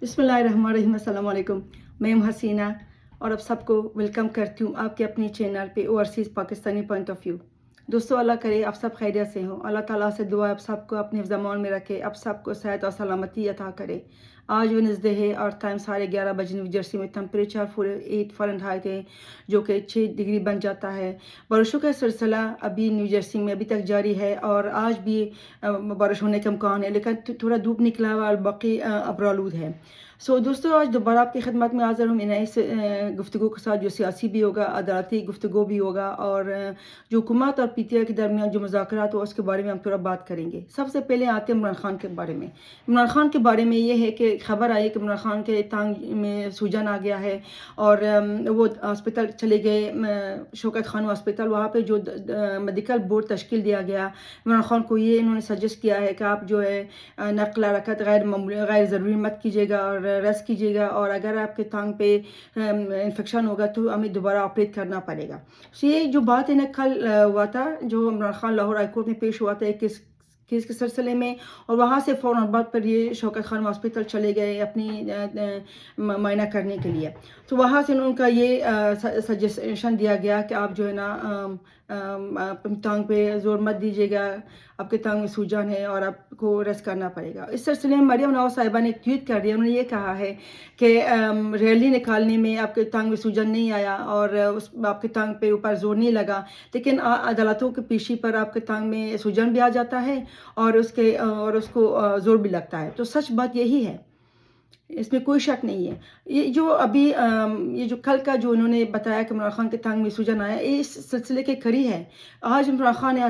बिस्मिल्लाहिर्रहमानिर्रहीम, अस्सलाम वालेकुम। मैं हसीना और आप सबको वेलकम करती हूँ आपके अपने चैनल पे overseas Pakistani point of view. दोस्तों, अल्लाह करे आप सब खैरियत से हों। अल्लाह ताला से दुआ है आप सबको अपने ज़मान में रखे, आप सबको सेहत और सलामती अता करे। आज वेडनेसडे है और टाइम 11:30 बजे न्यू जर्सी में टेम्परेचर 8 फ़ारेनहाइट है, जो कि 6 डिग्री बन जाता है। बारिशों का सिलसिला अभी न्यू जर्सी में अभी तक जारी है और आज भी बारिश होने का इम्कान है, लेकिन थोड़ा धूप निकला हुआ और बाकी अब्रालूद है। दोस्तों, आज दोबारा आपकी खिदमत में हाज़िर हूँ नई गुफ्तगू के साथ, जो सियासी भी होगा, अदालती गुफ्तगू भी होगा और जो हुकूमत और पीटीआई के दरमियान जो मुज़ाकरात हो उसके बारे में हम थोड़ा बात करेंगे। सबसे पहले आते हैं इमरान खान के बारे में। इमरान खान के बारे में ये है कि खबर आई कि इमरान खान के टांग में सूजन आ गया है और वो हॉस्पिटल चले गए, शौकत खान हॉस्पिटल। वहाँ पे जो मेडिकल बोर्ड तश्कील दिया गया, इमरान खान को ये इन्होंने सजेस्ट किया है कि आप जो है नक़ल हरकत गैर ज़रूरी मत कीजिएगा और रेस्ट कीजिएगा, और अगर आपके टांग पे इन्फेक्शन होगा तो हमें दोबारा ऑपरेट करना पड़ेगा। ये जो बात है ना, कल हुआ था, जो इमरान खान लाहौर हाई कोर्ट में पेश हुआ था एक केस के सिलसिले में, और वहाँ से फ़ौरन बाद पर ये शौकत खान हॉस्पिटल चले गए अपनी मायना करने के लिए। तो वहाँ से उनका ये सजेशन दिया गया कि आप जो है ना अपनी टांग पे ज़ोर मत दीजिएगा, आपके टांग में सूजन है और आपको रेस्ट करना पड़ेगा। इस सिलसिले में मरियम नवाज़ साहिबा ने एक ट्वीट कर दिया। उन्होंने ये कहा है कि रैली निकालने में आपके टांग में सूजन नहीं आया और आपके टांग पे ऊपर जोर नहीं लगा, लेकिन अदालतों के पेशी पर आपके टांग में सूजन भी आ जाता है और उसको जोर भी लगता है। तो सच बात यही है, इसमें कोई शक नहीं है। ये जो अभी ये जो कल का जो उन्होंने बताया कि इमरान खान के टांग में सूजन आया, ये इस सिलसिले के कड़ी है। आज इमरान खान ने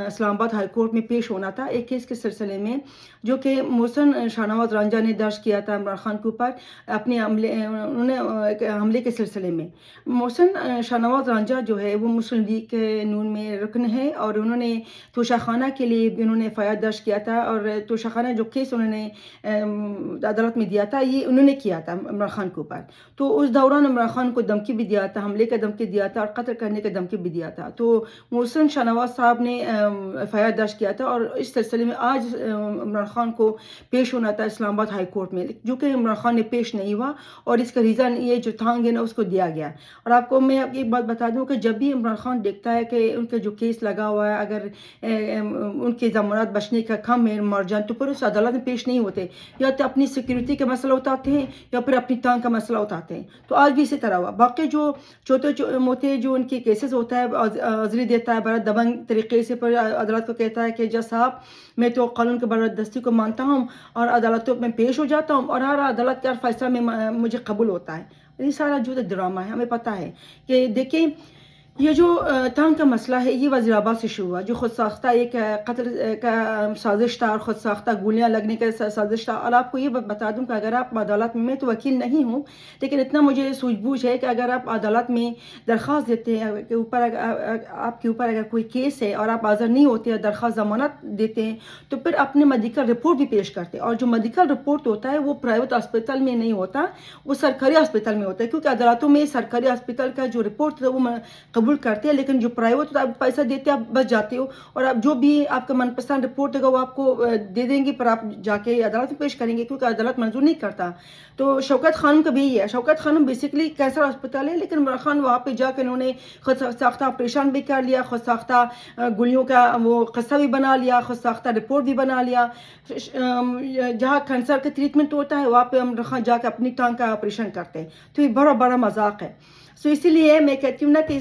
इस्लामाबाद हाई कोर्ट में पेश होना था एक केस के सिलसिले में, जो कि मोहसिन शाहनवाज रंजा ने दर्ज किया था इमरान खान के ऊपर अपने हमले के सिलसिले में। मोहसिन शाहनवाज रंजा जो है वो मुस्लिम लीग के नून में रुकन है और उन्होंने तोशाखाना के लिए भी उन्होंने एफआईआर दर्ज किया था, और तोशाखाना जो केस उन्होंने अदालत में दिया था, ये उन्होंने किया था इमरान खान के ऊपर। तो उस दौरान इमरान खान को धमकी भी दिया था, हमले का धमकी दिया था और कत्ल करने का धमकी भी दिया था। तो मोहसिन शाहनवाज साहब ने एफआईआर दर्ज किया था और इस सिलसिले में आज इमरान खान को पेश होना था इस्लामाबाद हाई कोर्ट में, जो कि इमरान खान ने पेश नहीं हुआ और इसका रीज़न ये जो टांग है ना उसको दिया गया। और आपको मैं एक बात बता दूं कि जब भी इमरान खान देखता है कि उनका जो केस लगा हुआ है, अगर उनकी ज़मानत बचने का कम है, मर जाए, तो फिर उस अदालत में पेश नहीं होते, या तो अपनी सिक्योरिटी का मसला उठाते हैं या फिर अपनी टांग का मसला उठाते हैं। तो आज भी इसी तरह हुआ। बाकी जो छोटे मोटे जो उनके केसेस होता है, अजरी देता है बड़ा दबंग तरीके से, पर अदालत को कहता है कि जज साहब, मैं तो कानून की बरदस्ती को मानता हूँ और अदालतों में पेश हो जाता हूँ और हर अदालत के हर फैसला में मुझे कबूल होता है। ये सारा जो ड्रामा है, हमें पता है कि देखिए ये जो टांग का मसला है, ये वज़ीराबाद से शुरू हुआ, जो खुद साख्ता एक कत्ल का साजिश था और खुद साख्ता गोलियां लगने का साजिश था। और आपको ये बता दूं कि अगर आप अदालत में, मैं तो वकील नहीं हूँ, लेकिन इतना मुझे सूझबूझ है कि अगर आप अदालत में दरख्वास्त देते हैं के ऊपर, आपके ऊपर अगर कोई केस है और आप हाज़िर नहीं होते, दरख्वास्त ज़मानत देते हैं, तो फिर अपने मेडिकल रिपोर्ट भी पेश करते हैं। और जो मेडिकल रिपोर्ट होता है वो प्राइवेट हॉस्पिटल में नहीं होता, वो सरकारी हॉस्पिटल में होता है, क्योंकि अदालतों में सरकारी हॉस्पिटल का जो रिपोर्ट है वो कबूल करते हैं, लेकिन जो प्राइवेट तो आप पैसा देते हैं, आप बच जाते हो और आप जो भी आपका मनपसंद रिपोर्ट होगा वो आपको दे देंगे, पर आप जाके अदालत में पेश करेंगे क्योंकि अदालत मंजूर नहीं करता। तो शौकत खानम का भी यही है। Shaukat Khanam basically cancer hospital है, लेकिन इमरान खान वहाँ पे जाकर उन्होंने खुद साख्ता ऑपरेशन भी कर लिया, खुद साख्ता गोलियों का वो किस्सा भी बना लिया, खुद साख्ता रिपोर्ट भी बना लिया। जहाँ कैंसर का ट्रीटमेंट होता है वहाँ पे इमरान खान जाकर अपनी टांग का ऑपरेशन करते हैं। तो ये बड़ा बड़ा मजाक है। इसीलिए मैं कहती हूँ ना कि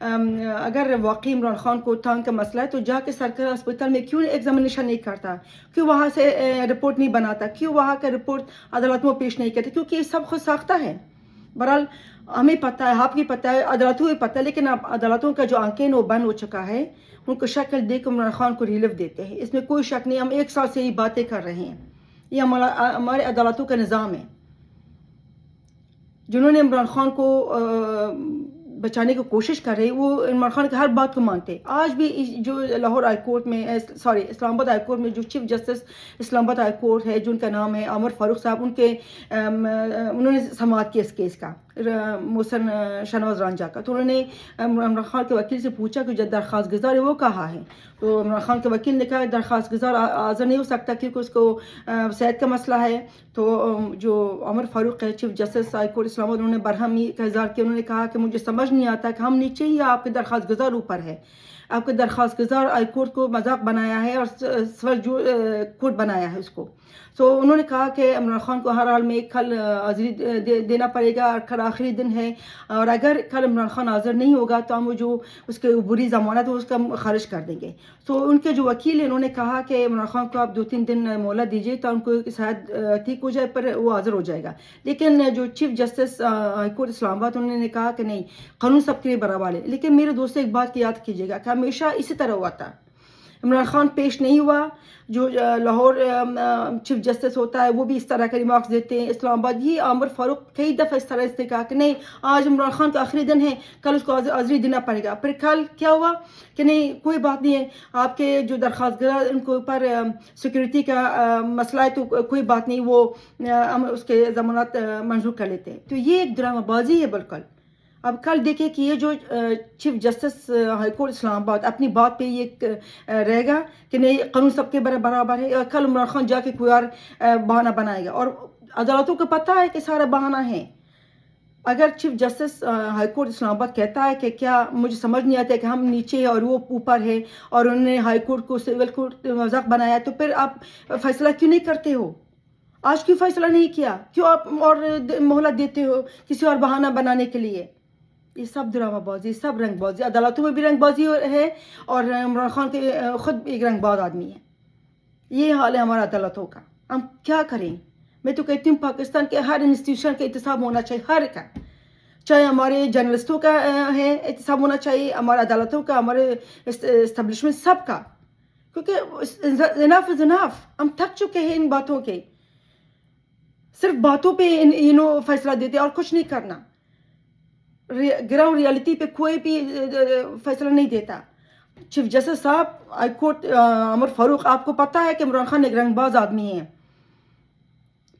अगर वाकई इमरान खान को टांग का मसला है तो जाके सरकारी हॉस्पिटल में क्यों एग्जामिनेशन नहीं करता, क्यों वहाँ से रिपोर्ट नहीं बनाता, क्यों वहाँ का रिपोर्ट अदालत में पेश नहीं करता, क्योंकि ये सब खुद साख्ता है। बहरहाल हमें पता है, आपकी पता है, अदालतों को पता है, लेकिन अब अदालतों का जो आंकन वो बंद हो चुका है, उनको शक्ल देकर इमरान खान को रिलीफ देते हैं, इसमें कोई शक नहीं। हम 1 साल से ये बातें कर रहे हैं, ये हमारे अदालतों का निज़ाम है। जिन्होंने इमरान खान को बचाने की कोशिश कर रहे, वो इमरान खान की हर बात को मानते। आज भी जो लाहौर हाई कोर्ट में सॉरी इस्लामाबाद हाई कोर्ट में जो chief justice Islamabad high court है, जिनका नाम है आमिर फारूक साहब, उन्होंने समाअत किया इस केस का, मोहसिन शाहनवाज रांझा का। तो उन्होंने इमरान खान के वकील से पूछा कि जो दरख्वास्त गुजार है वो कहाँ है। तो इमरान खान के वकील ने कहा दरख्वास्त गुजार हाज़िर नहीं हो सकता क्योंकि उसको सेहत का मसला है। तो जो आमिर फारूक है chief justice high court Islamabad, उन्होंने बरहमी का इज़हार किया। उन्होंने कहा कि मुझे समझ नहीं आता कि हम नीचे ही आपके दरख्वास्त गुजार ऊपर है। आपके दरख्वास्त गुजार हाई कोर्ट को मजाक बनाया है और सवाल जो कोर्ट बनाया है उसको। तो उन्होंने कहा कि इमरान खान को हर हाल में कल हाज़िरी देना पड़ेगा और कल आखिरी दिन है, और अगर कल इमरान खान हाज़िर नहीं होगा तो हम जो उसके बुरी ज़मानत है उसका खारिज कर देंगे। तो उनके जो वकील हैं उन्होंने कहा कि इमरान खान को आप 2-3 दिन मोहलत दीजिए तो उनको शायद ठीक हो जाए, पर वो हाज़िर हो जाएगा। लेकिन जो chief justice high court Islamabad, उन्होंने कहा कि नहीं, कानून सबके लिए बराबर है। लेकिन मेरे दोस्तों एक बात की याद कीजिएगा कि हमेशा इसी तरह हुआ था। इमरान खान पेश नहीं हुआ, जो लाहौर चीफ जस्टिस होता है वो भी इस तरह के रिमार्क्स देते हैं। इस्लामाबाद ही आमिर फारूक कई दफ़ा इस तरह से कहा कि नहीं, आज इमरान खान का आखिरी दिन है, कल उसको हाज़िरी देना पड़ेगा। फिर कल क्या हुआ कि नहीं, कोई बात नहीं है, आपके जो दरख्वास्त गुजार उनके ऊपर सिक्योरिटी का मसला है तो कोई बात नहीं, वो हम उसके ज़मानत मंजूर कर लेते हैं। तो ये एक ड्रामाबाजी है बिल्कुल। अब कल देखिए कि ये जो chief justice high court Islamabad अपनी बात पे ये रहेगा कि नहीं, कानून सबके बराबर है। कल इमरान खान जाके कोई और बहाना बनाएगा, और अदालतों को पता है कि सारा बहाना है। अगर chief justice high court Islamabad कहता है कि क्या मुझे समझ नहीं आता कि हम नीचे है और वो ऊपर है, और उन्होंने हाई कोर्ट को सिविल कोर्ट मजाक बनाया, तो फिर आप फैसला क्यों नहीं करते हो? आज क्यों फैसला नहीं किया? क्यों आप और मोहलत देते हो किसी और बहाना बनाने के लिए? ये सब ड्रामाबाजी, सब रंगबाजी। अदालतों में भी रंगबाजी है, और इमरान खान के खुद एक रंगबाज आदमी है। ये हाल है हमारा अदालतों का। हम क्या करें? मैं तो कहती हूँ पाकिस्तान के हर इंस्टीट्यूशन का एहतसाब होना चाहिए, हर का, चाहे हमारे जर्नलिस्टों का है एहतसाब होना चाहिए, हमारे अदालतों का, हमारे इस्टेब्लिशमेंट, सब का, क्योंकि इनफ इज इनफ। हम थक चुके हैं इन बातों के, सिर्फ बातों पे फैसला देते और कुछ नहीं करना। ग्राउंड रियलिटी पे कोई भी फैसला नहीं देता। चीफ जस्टिस साहब हाई कोर्ट आमिर फारूक, आपको पता है कि इमरान खान एक रंगबाज आदमी है,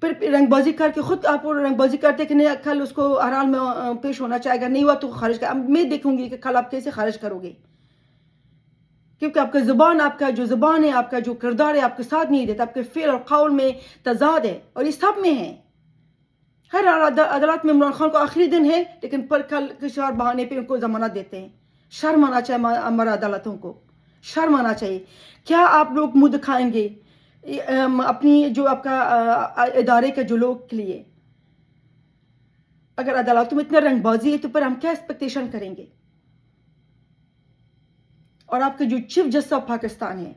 फिर रंगबाजी करके खुद आप रंगबाजी करते कि नहीं, कल उसको हर हाल में पेश होना चाहेगा, नहीं हुआ तो खारिज कर। मैं देखूंगी कि कल आप कैसे खारिज करोगे, क्योंकि आपका ज़ुबान, आपका जो ज़ुबान है, आपका जो किरदार है, आपके साथ नहीं देता, आपके फेल और कौल में तजाद है, और ये सब में है। हर अदालत में इमरान खान को आखिरी दिन है, लेकिन पर कल किसी और बहाने पे उनको जमानत देते हैं। शर्म आना चाहिए हमारे अदालतों को, शर्म आना चाहिए। क्या आप लोग मुंह दिखाएंगे अपनी जो आपका इदारे के जो लोग के लिए? अगर अदालतों में इतना रंगबाजी है तो फिर हम क्या एक्सपेक्टेशन करेंगे? और आपके जो चीफ जस्टिस ऑफ पाकिस्तान है,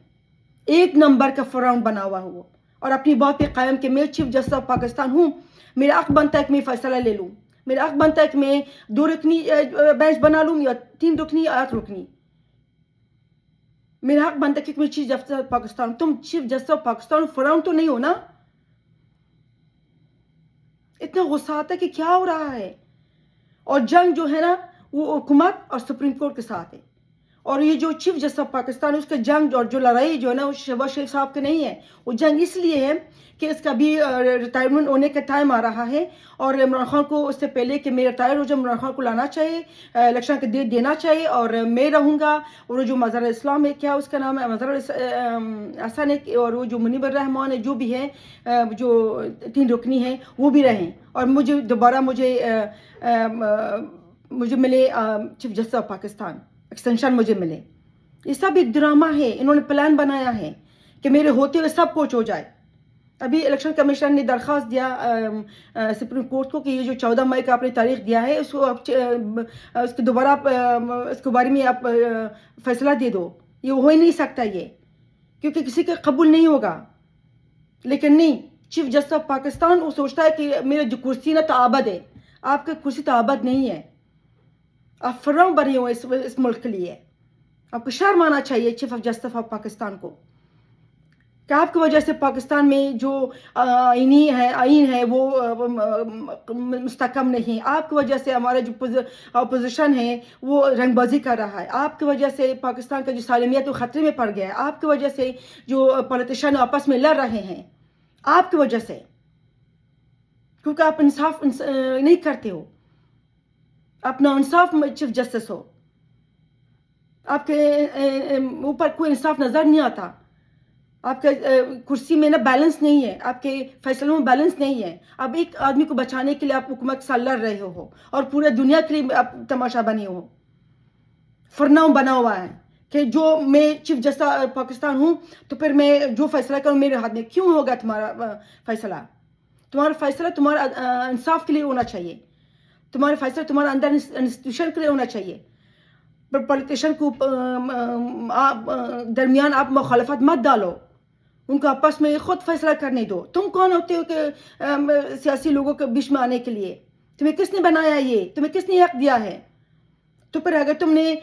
एक नंबर का फराउंड बना हुआ हो, और अपनी बात पे कायम कि मैं चीफ जस्टिस ऑफ पाकिस्तान हूँ, मेरा हक बनता है कि मैं फैसला ले लूँ, मेरा हक बनता है कि मैं 2 रुकनी बेंच बना लूँ या 3 रुकनी 8 रुकनी, मेरा हक बनता है कि मैं चीफ जस्टिस ऑफ पाकिस्तान। तुम चीफ जस्टिस ऑफ पाकिस्तान फराउंड तो नहीं हो ना? इतना गुस्सा आता है कि क्या हो रहा है। और जंग जो है ना, वो हुकूमत और सुप्रीम कोर्ट के साथ है, और ये जो चीफ जस्टिस ऑफ पाकिस्तान है उसका जंग और जो लड़ाई जो है ना, वो शहबाज शरीफ साहब के नहीं है। वो जंग इसलिए है कि इसका भी रिटायरमेंट होने का टाइम आ रहा है, और इमरान खान को उससे पहले कि मैं रिटायर हो जाऊँ, इमरान खान को लाना चाहिए, इलेक्शन का डेट देना चाहिए, और मैं रहूँगा। और जो मज़हर इस्लाम है, क्या उसका नाम है, मज़हर हसन है, और वो जो मुनीब रहमान है, जो भी है, जो 3 रुकनी है, वो भी रहें, और मुझे दोबारा मुझे मिले chief justice of Pakistan, extension मुझे मिले। ये सब एक ड्रामा है। इन्होंने प्लान बनाया है कि मेरे होते हुए सब कुछ हो जाए। अभी इलेक्शन कमीशन ने दरख्वास्त दिया सुप्रीम कोर्ट को कि ये जो 14 मई का आपने तारीख दिया है, उसको आप उसके दोबारा इसके बारे में आप फैसला दे दो। ये हो ही नहीं सकता ये, क्योंकि किसी का कबूल नहीं होगा। लेकिन नहीं, चीफ जस्टिस ऑफ पाकिस्तान वो सोचता है कि मेरी जो कुर्सी ना तो आबद है, आपकी कुर्सी तो आबद नहीं है। आप फराम बने हो इस मुल्क के लिए। आपको शर्म आना चाहिए chief of justice of Pakistan को। کہ آپ کی وجہ سے پاکستان میں جو آئین ہے وہ مستحکم نہیں. آپ کی وجہ سے ہمارا جو اپوزیشن ہے وہ رنگ بازی کر رہا ہے. آپ کی وجہ سے پاکستان کا جو سالمیت وہ خطرے میں پڑ گیا ہے. آپ کی وجہ سے جو پولیٹیشین آپس میں لڑ رہے ہیں, آپ کی وجہ سے, کیونکہ آپ انصاف نہیں کرتے ہو. آپ نا انصاف چیف جسٹس ہو. آپ کے اوپر کوئی انصاف نظر نہیں آتا. آپ کے کرسی میں نا بیلنس نہیں ہے, آپ کے فیصلوں میں بیلنس نہیں ہے. اب ایک آدمی کو بچانے کے لیے آپ حکومت کے ساتھ لڑ رہے ہو اور پورے دنیا کے لیے آپ تماشا بنے ہو, فرناؤ بنا ہوا ہے کہ جو میں چیف جسٹس پاکستان ہوں تو پھر میں جو فیصلہ کروں میرے ہاتھ میں. کیوں ہوگا تمہارا فیصلہ؟ تمہارا فیصلہ تمہارا انصاف کے لیے ہونا چاہیے. تمہارا فیصلہ تمہارا اندر انسٹیٹیوشن کے لیے ہونا چاہیے. پولیٹیشین کو درمیان آپ مخالفت مت ڈالو, ان کو آپس میں خود فیصلہ کرنے دو. تم کون ہوتے ہو کہ سیاسی لوگوں کے بیچ میں آنے کے لیے؟ تمہیں کس نے بنایا؟ یہ تمہیں کس نے حق دیا ہے؟ تو پھر اگر تم نے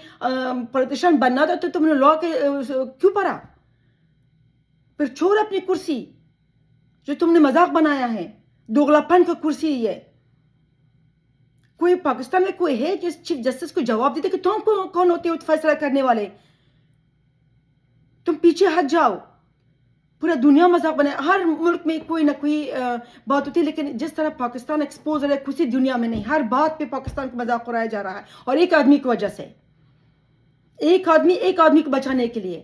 پولیٹیشین بننا تھا تو تم نے لا کے کیوں پڑھا؟ پھر چھوڑ اپنی کرسی جو تم نے مذاق بنایا ہے. دوغلا پن کی کرسی یہ. کوئی پاکستان میں کوئی ہے جس چیف جسٹس کو جواب دیتے کہ تم کون ہوتے ہو فیصلہ کرنے والے؟ تم پیچھے ہٹ جاؤ. پورا دنیا مذاق بنے. ہر ملک میں کوئی نہ کوئی بات ہوتی ہے, لیکن جس طرح پاکستان ایکسپوز ہے کسی دنیا میں نہیں. ہر بات پہ پاکستان کا مذاق اڑایا جا رہا ہے, اور ایک آدمی کی وجہ سے. ایک آدمی کو بچانے کے لیے.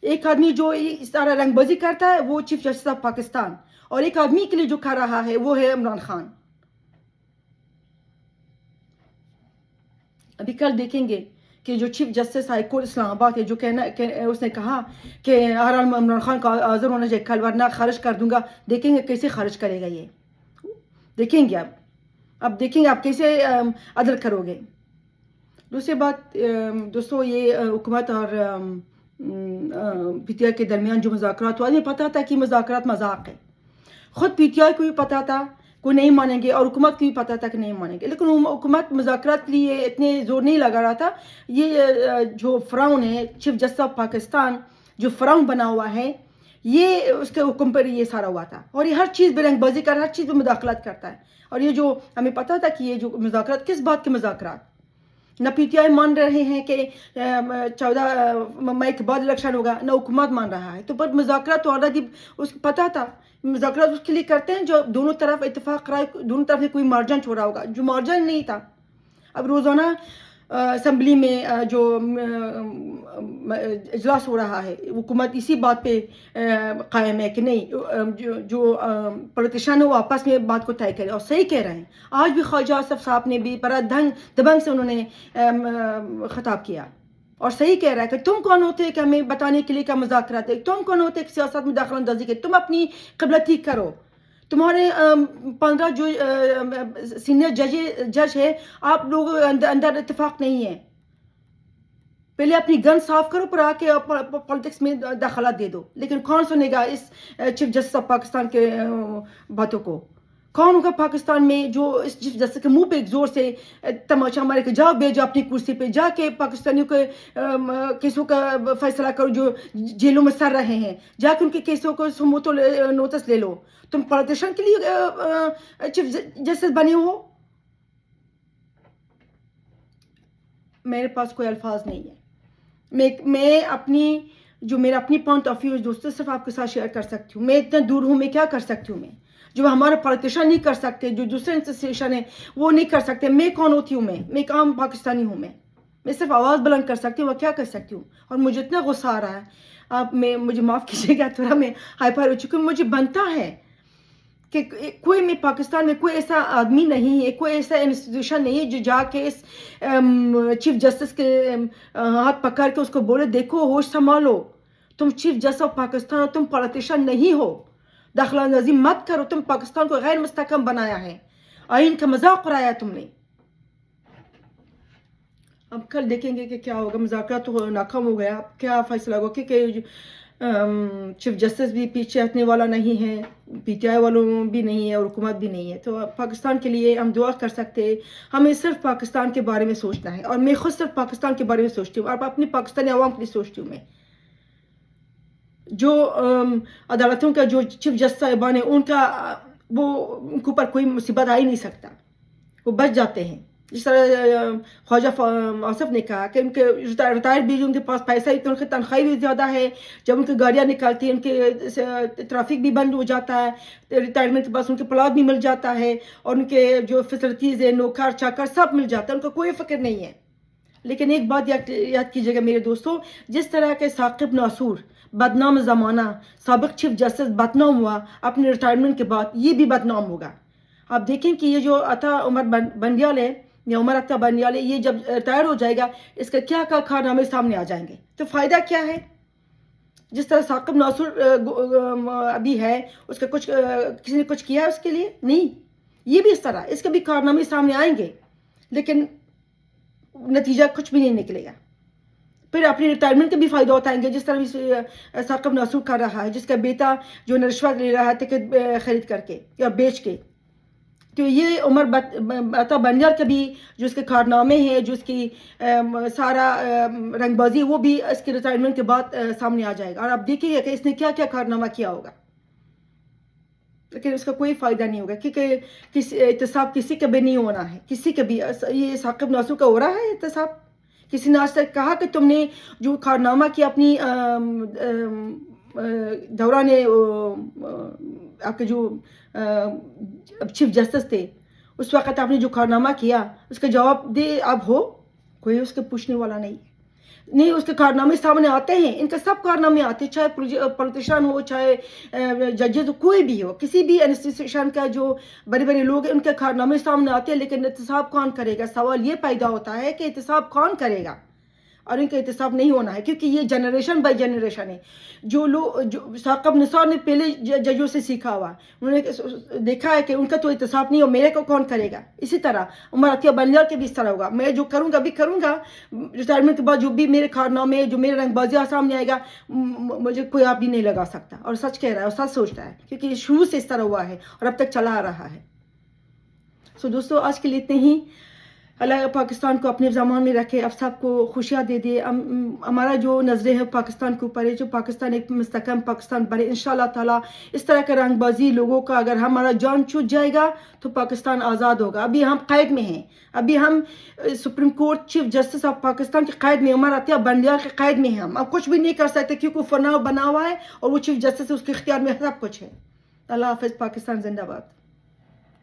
ایک آدمی جو اس طرح رنگ بازی کرتا ہے وہ چیف جسٹس آف پاکستان, اور ایک آدمی کے لیے جو کر رہا ہے وہ ہے عمران خان. ابھی کل دیکھیں گے کہ جو چیف جسٹس ہائی کورٹ اسلام آباد ہے جو اس نے کہا کہ ہر حال میں عمران خان کا حاضر ہونا چاہیے کل, ورنہ خارج کر دوں گا. دیکھیں گے کیسے خارج کرے گا یہ. دیکھیں گے اب دیکھیں گے آپ کیسے عدل کرو گے. دوسری بات دوستو, یہ حکومت اور پی ٹی آئی کے درمیان جو مذاکرات ہوا, ہمیں پتا تھا کہ مذاکرات مذاق ہے. خود پی ٹی آئی کو بھی پتا تھا کوئی نہیں مانیں گے, اور حکومت کو بھی پتا تھا کہ نہیں مانیں گے, لیکن حکومت مذاکرات کے لیے اتنے زور نہیں لگا رہا تھا. یہ جو فراؤن ہے چیف جسٹس آف پاکستان, جو فراؤن بنا ہوا ہے, یہ اس کے حکم پر یہ سارا ہوا تھا. اور یہ ہر چیز بے رنگ بازی کر, ہر چیز میں مداخلت کرتا ہے. اور یہ جو ہمیں پتا تھا کہ یہ جو مذاکرات کس بات کے مذاکرات, نہ پی ٹی آئی مان رہے ہیں کہ 14 مئی کے بعد الیکشن ہوگا, نہ حکومت مان رہا ہے. تو پر مذاکرات تو آلریڈی اس کو پتا تھا. مذاکرات اس کے لیے کرتے ہیں جو دونوں طرف اتفاق رائے, دونوں طرف سے کوئی مارجن چھوڑا ہوگا, جو مارجن نہیں تھا. اب روزانہ اسمبلی میں جو اجلاس ہو رہا ہے, حکومت اسی بات پہ قائم ہے کہ نہیں جو پولیٹیشین ہے وہ آپس میں بات کو طے کرے. اور صحیح کہہ رہے ہیں. آج بھی خواجہ آصف صاحب نے بھی بڑا دبنگ سے انہوں نے خطاب کیا, اور صحیح کہہ رہا ہے کہ تم کون ہوتے کہ ہمیں بتانے کے لیے کہ مذاکرات ہے؟ تم کون ہوتے کہ سیاست میں دخل اندازی کے؟ تم اپنی قبلہ ٹھیک کرو. تمہارے 15 جو سینئر جج ہے, آپ لوگ اندر اتفاق نہیں ہے. پہلے اپنی گن صاف کرو, پر آ کے پالیٹکس میں دخلات دے دو. لیکن کون سنے گا اس چیف جسٹس آف پاکستان کے باتوں کو؟ کون ہوگا پاکستان میں جو اس چیف جسٹس کے منہ پہ ایک زور سے تماشا مارے کہ جاؤ بیٹھ جاؤ اپنی کرسی پہ, جا کے پاکستانیوں کے کیسوں کا فیصلہ کرو جو جیلوں میں سر رہے ہیں, جا کے ان کے کیسوں کو سموتو نوٹس لے لو. تم پولیٹیشین کے لیے چیف جسٹس بنے ہو؟ میرے پاس کوئی الفاظ نہیں ہے. میں اپنی جو میرا اپنی پوائنٹ آف ویو دوستوں صرف آپ کے ساتھ شیئر کر سکتی ہوں. میں اتنا دور ہوں, میں کیا کر سکتی ہوں؟ میں جو ہمارے پولیٹیشین نہیں کر سکتے, جو دوسرے انسٹیٹیوشن ہیں وہ نہیں کر سکتے, میں کون ہوتی ہوں؟ میں ایک عام پاکستانی ہوں. میں صرف آواز بلند کر سکتی ہوں, وہ کیا کر سکتی ہوں. اور مجھے اتنا غصہ آ رہا ہے, آپ مجھے معاف کیجیے گا, تھوڑا میں ہائپر ہو چکی ہوں. مجھے بنتا ہے کہ کوئی میں پاکستان میں کوئی ایسا آدمی نہیں ہے, کوئی ایسا انسٹیٹیوشن نہیں ہے جو جا کے اس چیف جسٹس کے ہاتھ پکڑ کے اس کو بولے دیکھو ہوش سنبھالو, تم چیف جسٹس آف پاکستان ہو, تم پولیٹیشین نہیں ہو, دخل اندازی مت کرو. تم پاکستان کو غیر مستحکم بنایا ہے, آئین کا مذاق اڑایا تم نے. اب کل دیکھیں گے کہ کیا ہوگا. مذاکرات تو ناکام ہو گیا, کیا فیصلہ ہوگا, کیونکہ چیف جسٹس بھی پیچھے ہٹنے والا نہیں ہے, پی ٹی آئی والوں بھی نہیں ہے, اور حکومت بھی نہیں ہے. تو پاکستان کے لیے ہم دعا کر سکتے ہیں. ہمیں صرف پاکستان کے بارے میں سوچنا ہے, اور میں خود صرف پاکستان کے بارے میں سوچتی ہوں, اور اپنی پاکستانی عوام کے لیے سوچتی ہوں. جو عدالتوں کا جو چیف جسٹس صاحبان ہیں ان کا وہ ان کے اوپر کوئی مصیبت آ ہی نہیں سکتا، وہ بچ جاتے ہیں. جس طرح خواجہ آصف نے کہا کہ ان کے ریٹائر بھی ان کے پاس پیسہ ہی تو ان کی تنخواہ بھی زیادہ ہے، جب ان کی گاڑیاں نکالتی ہیں ان کے ٹریفک بھی بند ہو جاتا ہے، ریٹائرمنٹ کے پاس ان کے پلاٹ بھی مل جاتا ہے، اور ان کے جو فیسلٹیز ہیں نوکر چاکر سب مل جاتا ہے، ان کو کوئی فکر نہیں ہے. لیکن ایک بات یاد کیجیے گا میرے دوستوں، جس طرح کے ثاقب ناصور بدنام زمانہ سابق چیف جسٹس بدنام ہوا اپنے ریٹائرمنٹ کے بعد، یہ بھی بدنام ہوگا. آپ دیکھیں کہ یہ جو عطا عمر بندیال ہے یا عمر عطا بندیال ہے، یہ جب ریٹائر ہو جائے گا اس کا کیا کارنامے سامنے آ جائیں گے، تو فائدہ کیا ہے؟ جس طرح ثاقب ناصور ابھی ہے، اس کا کچھ کسی نے کچھ کیا ہے اس کے لیے؟ نہیں. یہ بھی اس طرح اس کے بھی کارنامے سامنے آئیں گے لیکن نتیجہ کچھ بھی نہیں نکلے گا. پھر اپنی ریٹائرمنٹ کے بھی فائدہ اٹھائیں گے، جس طرح ثاقب ناصور کر رہا ہے، جس کا بیٹا جو رشوت لے رہا ہے ٹکٹ خرید کر کے یا بیچ کے. تو یہ عمر عطا بندیال کے بھی جو اس کے کارنامے ہیں، جو اس کی سارا رنگ بازی، وہ بھی اس کے ریٹائرمنٹ کے بعد سامنے آ جائے گا، اور آپ دیکھیں گے کہ اس نے کیا کیا کارنامہ کیا ہوگا. لیکن اس کا کوئی فائدہ نہیں ہوگا، کیونکہ احتساب کسی کا بھی نہیں ہونا ہے، کسی کا بھی. یہ ثاقب ناصور کا ہو رہا ہے احتساب؟ کسی نے آج تک کہا کہ تم نے جو کارنامہ کیا اپنی دوران آپ کے جو چیف جسٹس تھے اس وقت آپ نے جو کارنامہ کیا اس کا جواب دے اب ہو؟ کوئی اس کے پوچھنے والا نہیں. اس کے کارنامے سامنے آتے ہیں، ان کے سب کارنامے آتے ہیں، چاہے پولیٹیشین ہو، چاہے ججز ہو، کوئی بھی ہو، کسی بھی انسٹیٹیوشن کا جو بڑے بڑے لوگ ہیں ان کے کارنامے سامنے آتے ہیں. لیکن احتساب کون کرے گا؟ سوال یہ پیدا ہوتا ہے کہ احتساب کون کرے گا؟ اور ان کا احتساب نہیں ہونا ہے، کیونکہ یہ جنریشن بائی جنریشن ہے. جو لوگ جو ثاقب نثار نے پہلے ججوں سے سیکھا ہوا، انہوں نے دیکھا ہے کہ ان کا تو احتساب نہیں ہو، میرے کو کون کرے گا؟ اسی طرح عمر عطیہ بندیال کے بھی اس طرح ہوگا. میں جو کروں گا بھی کروں گا، ریٹائرمنٹ کے بعد جو بھی میرے کارنامے جو میرے رنگ بازیاں سامنے آئے گا مجھے کوئی آپ بھی نہیں لگا سکتا. اور سچ کہہ رہا ہے اور سچ سوچتا ہے، کیونکہ یہ شروع سے اس طرح ہوا ہے اور اب تک چلا آ رہا ہے. سو دوستو آج کے لیے اتنے ہی. اللہ پاکستان کو اپنے زمان میں رکھے، اب سب کو خوشیاں دے دے. ہمارا جو نظریں ہے پاکستان کے اوپر ہے، جو پاکستان ایک مستحکم پاکستان بنے انشاءاللہ تعالی. اس طرح کا رنگ بازی لوگوں کا اگر ہمارا جان چھوٹ جائے گا تو پاکستان آزاد ہوگا. ابھی ہم قید میں ہیں، ابھی ہم supreme court chief justice of Pakistan کے قید میں، عمر عطیہ بندیال کے قید میں ہیں. ہم اب کچھ بھی نہیں کر سکتے کیونکہ وہ فنا بنا ہوا ہے اور وہ چیف جسٹس اس کے اختیار میں سب کچھ ہے. اللہ حافظ. پاکستان زندہ باد.